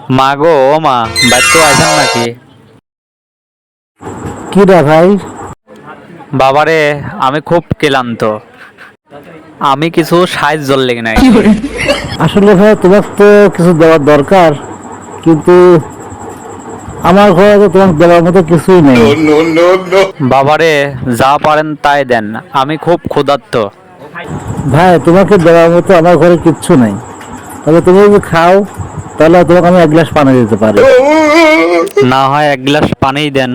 মা গো, ও মা, বাড়িতে আছেন নাকি? কি রে ভাই? বাবারে, আমি খুব ক্লান্ত। আমি কিছু সাহায্য লেগে নাই। আসলে ভাই তোমার তো কিছু দেওয়ার দরকার, কিন্তু আমার ঘরে তো তোমার দেওয়ার মতো কিছুই নেই। বাবারে, যা পারেন তাই দেন, আমি খুব ক্ষুধার্ত। ভাই তোমাকে দেওয়ার মতো আমার ঘরে কিচ্ছু নেই, তবে তুমি যদি খাও তাহলে তোমাকে আমি এক গ্লাস পানি দিতে পারি। না হয় এক গ্লাস পানিই দেন।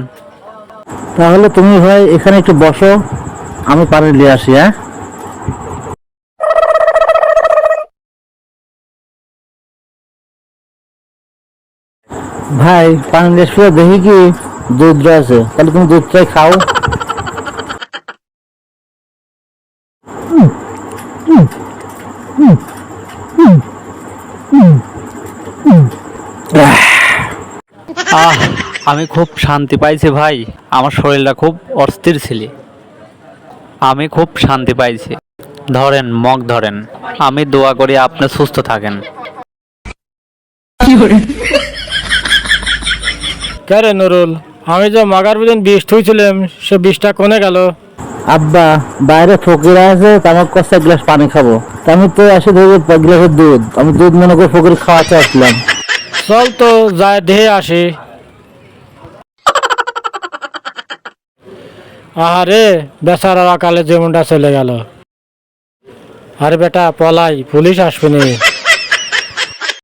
তাহলে তুমি ভাই এখানে একটু বসো, আমি পানি নিয়ে আসি। হ্যাঁ ভাই, পানি নিয়ে এসে দেখি কি দুধ আছে, তাহলে তুমি দুধটাই খাও। আহ, আমি খুব শান্তি পাইছি ভাই। আমার শরীরটা খুব অস্থির ছিল। আমি খুব শান্তি পাইছি। ধরেন, মগ ধরেন। আমি দোয়া করি আপনি সুস্থ থাকেন। কে রে নুরুল, আমি যে মাগার বিদিন বিষ থুইছিলাম সে বিষটা কোনে গেল? আব্বা, বাইরে ফকির আছে, তা আমার কাছে এক গ্লাস পানি খাবো, তা আমি তো এসে ধরে এক গ্লাসের দুধ, আমি দুধ মনে করে ফকির খাওয়াতে আসলাম। চল তো যায় দেহে আসি। আহারে, বেচারার আকালে জীবনটা চলে গেল। আরে বেটা পলাই, পুলিশ আসবে নি।